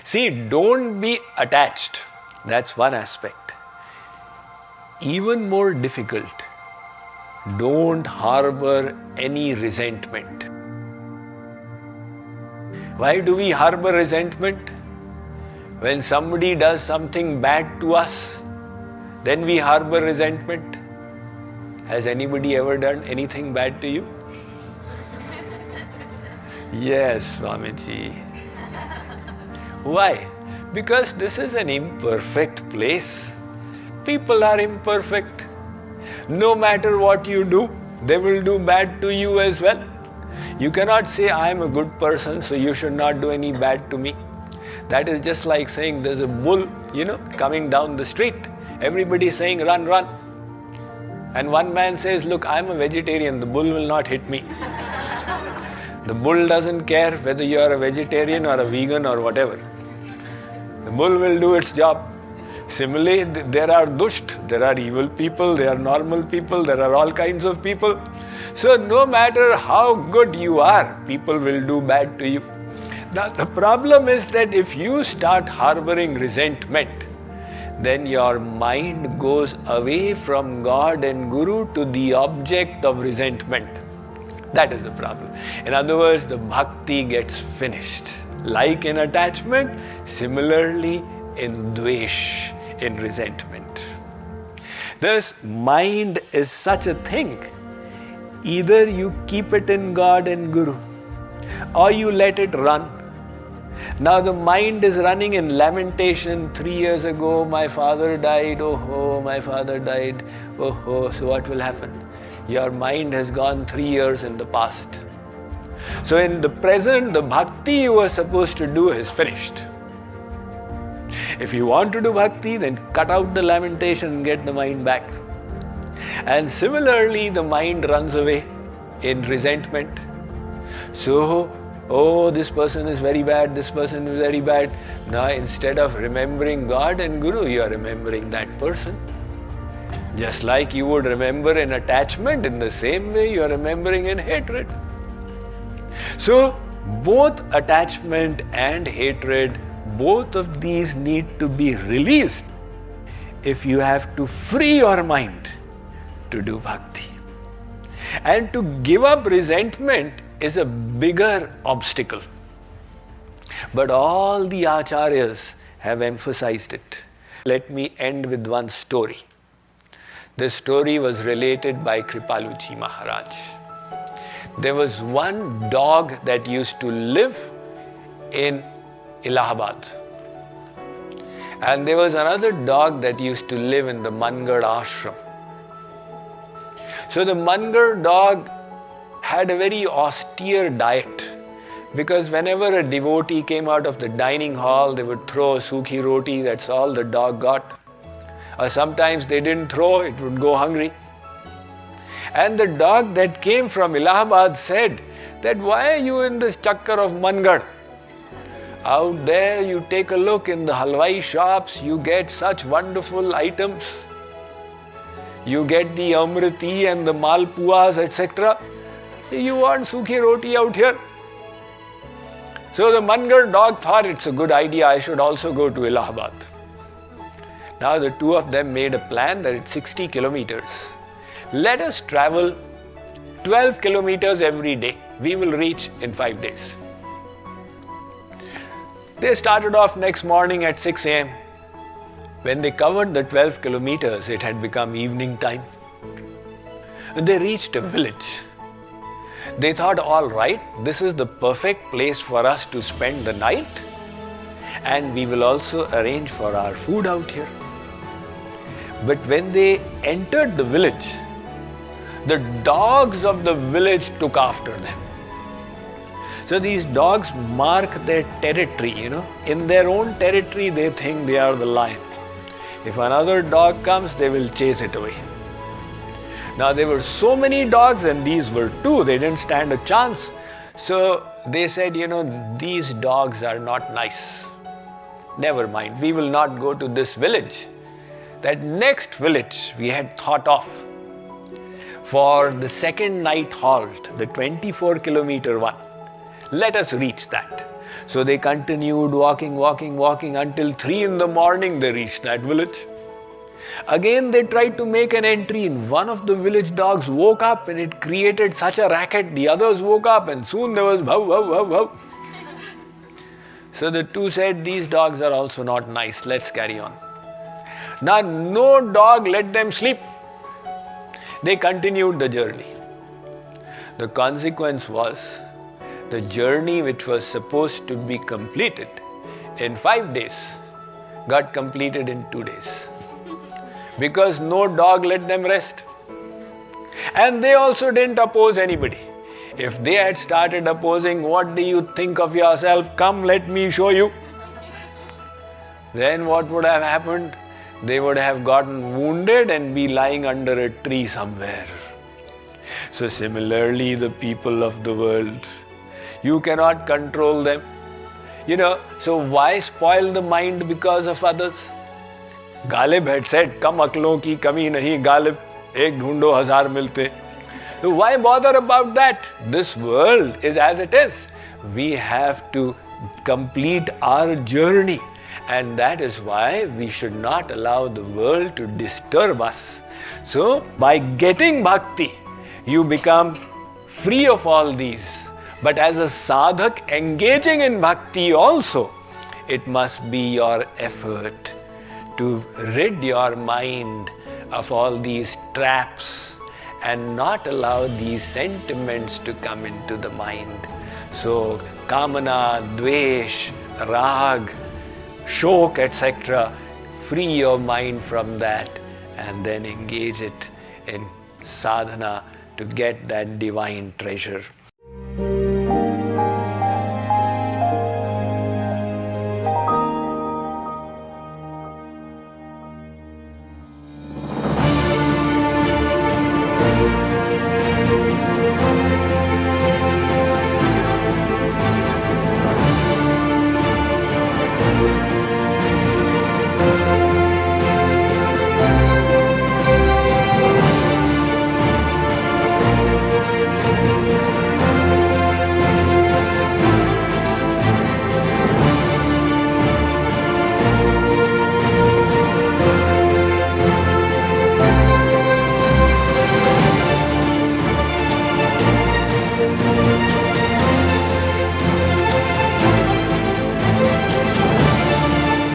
See, don't be attached. That's one aspect. Even more difficult, don't harbor any resentment. Why do we harbor resentment? When somebody does something bad to us, then we harbor resentment. Has anybody ever done anything bad to you? Yes, Swamiji. Why? Because this is an imperfect place. People are imperfect. No matter what you do, they will do bad to you as well. You cannot say, I am a good person, so you should not do any bad to me. That is just like saying there's a bull, coming down the street. Everybody is saying, run, run. And one man says, look, I'm a vegetarian, the bull will not hit me. The bull doesn't care whether you are a vegetarian or a vegan or whatever. The bull will do its job. Similarly, there are dusht, there are evil people, there are normal people, there are all kinds of people. So no matter how good you are, people will do bad to you. Now the problem is that if you start harboring resentment, then your mind goes away from God and Guru to the object of resentment. That is the problem. In other words, the bhakti gets finished. Like in attachment, similarly in dvesh, in resentment. Thus, mind is such a thing. Either you keep it in God and Guru, or you let it run. Now the mind is running in lamentation. 3 years ago, my father died. Oh, my father died. Oh, so what will happen? Your mind has gone 3 years in the past. So in the present, the bhakti you were supposed to do is finished. If you want to do bhakti, then cut out the lamentation and get the mind back. And similarly, the mind runs away in resentment. So, oh, this person is very bad, this person is very bad. Now, instead of remembering God and Guru, you are remembering that person. Just like you would remember in attachment, in the same way you are remembering in hatred. So, both attachment and hatred, both of these need to be released if you have to free your mind to do bhakti. And to give up resentment is a bigger obstacle. But all the acharyas have emphasized it. Let me end with one story. This story was related by Kripaluji Maharaj. There was one dog that used to live in Allahabad. And there was another dog that used to live in the Mangad ashram. So the Mangad dog had a very austere diet, because whenever a devotee came out of the dining hall, they would throw sukhi roti, that's all the dog got. Or sometimes they didn't throw, it would go hungry. And the dog that came from Allahabad said that, why are you in this chakkar of Mangad? Out there you take a look in the halwai shops, you get such wonderful items. You get the amriti and the malpuas, etc. You want sukhi roti out here? So the Mangad dog thought it's a good idea, I should also go to Allahabad. Now the two of them made a plan that it's 60 kilometers. Let us travel 12 kilometers every day. We will reach in 5 days. They started off next morning at 6 a.m. When they covered the 12 kilometers, it had become evening time. And they reached a village. They thought, all right, this is the perfect place for us to spend the night, and we will also arrange for our food out here. But when they entered the village, the dogs of the village took after them. So these dogs mark their territory, In their own territory, they think they are the lion. If another dog comes, they will chase it away. Now there were so many dogs and these were two, they didn't stand a chance. So they said, these dogs are not nice. Never mind, we will not go to this village. That next village we had thought of for the second night halt, the 24-kilometer one. Let us reach that. So they continued walking until 3 in the morning they reached that village. Again they tried to make an entry and one of the village dogs woke up and it created such a racket. The others woke up and soon there was bhav, bhav, bhav, bhav. So the two said, these dogs are also not nice, let's carry on. Now no dog let them sleep. They continued the journey. The consequence was, the journey which was supposed to be completed in 5 days got completed in 2 days. Because no dog let them rest. And they also didn't oppose anybody. If they had started opposing, what do you think of yourself? Come, let me show you. Then what would have happened? They would have gotten wounded and be lying under a tree somewhere. So similarly, the people of the world, you cannot control them. So why spoil the mind because of others? Ghalib had said, "Kam aklon ki kami nahi Ghalib, ek dhundo hazar milte." So why bother about that? This world is as it is. We have to complete our journey. And that is why we should not allow the world to disturb us. So by getting bhakti, you become free of all these. But as a sadhak engaging in bhakti also, it must be your effort to rid your mind of all these traps and not allow these sentiments to come into the mind. So kamana, dvesh, rag, shok, etc. Free your mind from that and then engage it in sadhana to get that divine treasure.